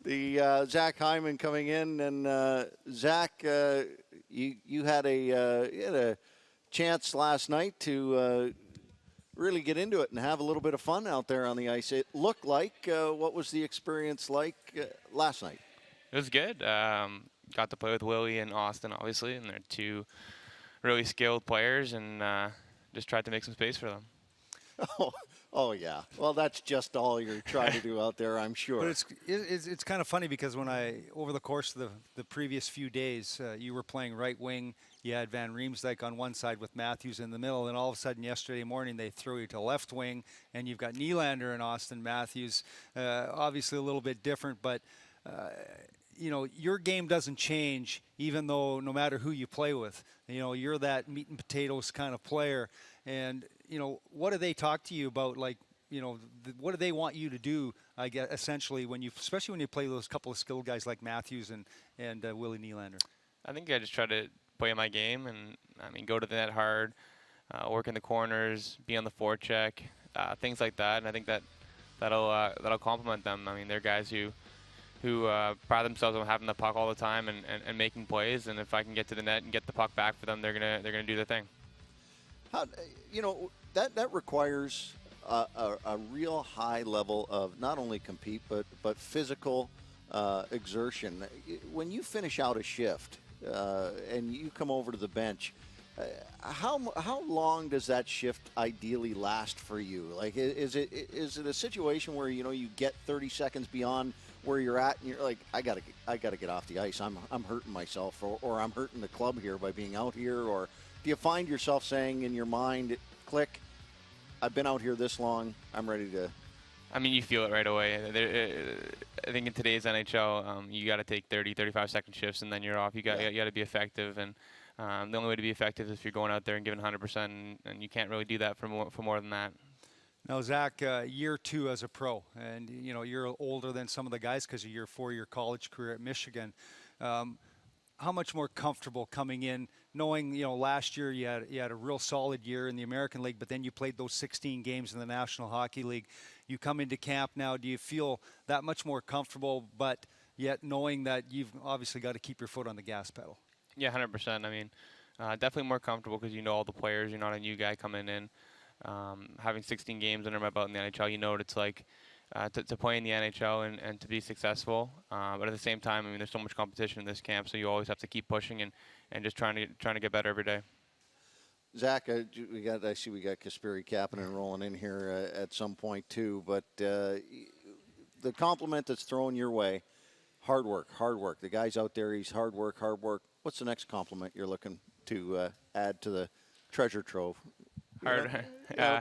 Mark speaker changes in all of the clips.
Speaker 1: The Zach Hyman coming in, and Zach, you had a chance last night to really get into it and have a little bit of fun out there on the ice. It looked like. What was the experience like last night?
Speaker 2: It was good. Got to play with Willie and Austin, obviously, and they're two really skilled players, and just tried to make some space for them.
Speaker 1: Oh yeah. Well, that's just all you're trying to do out there, I'm sure.
Speaker 3: But it's kind of funny because when over the course of the previous few days, you were playing right wing. You had Van Riemsdyk on one side with Matthews in the middle, and all of a sudden yesterday morning they throw you to left wing, and you've got Nylander and Austin Matthews. Obviously a little bit different, but your game doesn't change, even though no matter who you play with. You're that meat and potatoes kind of player. And, what do they talk to you about? Like, what do they want you to do, I guess, essentially, especially when you play those couple of skilled guys like Matthews and Willie Nylander?
Speaker 2: I think I just try to play my game and, go to the net hard, work in the corners, be on the forecheck, things like that. And I think that'll complement them. I mean, they're guys who pride themselves on having the puck all the time and making plays. And if I can get to the net and get the puck back for them, they're gonna do their thing.
Speaker 1: How, that requires a real high level of not only compete but physical exertion. When you finish out a shift and you come over to the bench, how long does that shift ideally last for you? Like, is it a situation where you get 30 seconds beyond where you're at and you're like, I gotta get off the ice. I'm hurting myself, or I'm hurting the club here by being out here? Or do you find yourself saying in your mind, click, I've been out here this long, I'm ready to?
Speaker 2: I mean, you feel it right away. I think in today's NHL, you got to take 30, 35-second shifts, and then you're off. You got to be effective, and the only way to be effective is if you're going out there and giving 100%, and you can't really do that for more than that.
Speaker 3: Now, Zach, year 2 as a pro, and you're older than some of the guys because of your 4-year college career at Michigan. How much more comfortable coming in, knowing last year you had a real solid year in the American League, but then you played those 16 games in the National Hockey League. You come into camp now. Do you feel that much more comfortable, but yet knowing that you've obviously got to keep your foot on the gas pedal?
Speaker 2: Yeah, 100%. I mean, definitely more comfortable because you know all the players. You're not a new guy coming in. Having 16 games under my belt in the NHL, you know what it's like to play in the NHL and to be successul. But at the same time, I mean, there's so much competition in this camp, so you always have to keep pushing and just trying to get better every day.
Speaker 1: Zach, I see we got Kasperi Kapanen rolling in here at some point too. But the compliment that's thrown your way, hard work. The guy's out there, he's hard work. What's the next compliment you're looking to add to the treasure trove?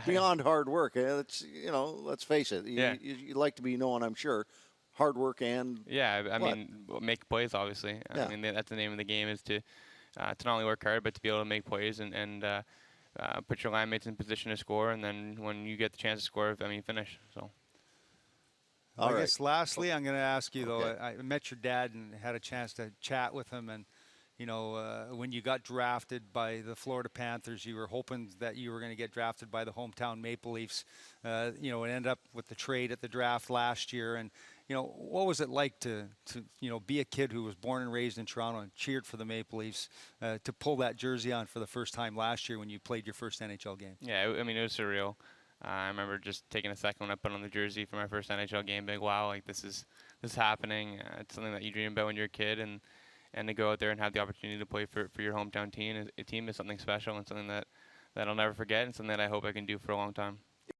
Speaker 1: Beyond hard work, let's face it. You like to be known, I'm sure, hard work and
Speaker 2: I mean, make plays. Obviously, I mean that's the name of the game, is to not only work hard but to be able to make plays and put your line mates in position to score, and then when you get the chance to score, finish. So.
Speaker 3: I guess lastly, I'm going to ask you though. I met your dad and had a chance to chat with him, and when you got drafted by the Florida Panthers, you were hoping that you were going to get drafted by the hometown Maple Leafs. It ended up with the trade at the draft last year. And, what was it like to be a kid who was born and raised in Toronto and cheered for the Maple Leafs, to pull that jersey on for the first time last year when you played your first NHL game? Yeah,
Speaker 2: I mean, it was surreal. I remember just taking a second when I put on the jersey for my first NHL game, being, wow, like this is happening. It's something that you dream about when you're a kid, and to go out there and have the opportunity to play for your hometown team is something special and something that I'll never forget, and something that I hope I can do for a long time.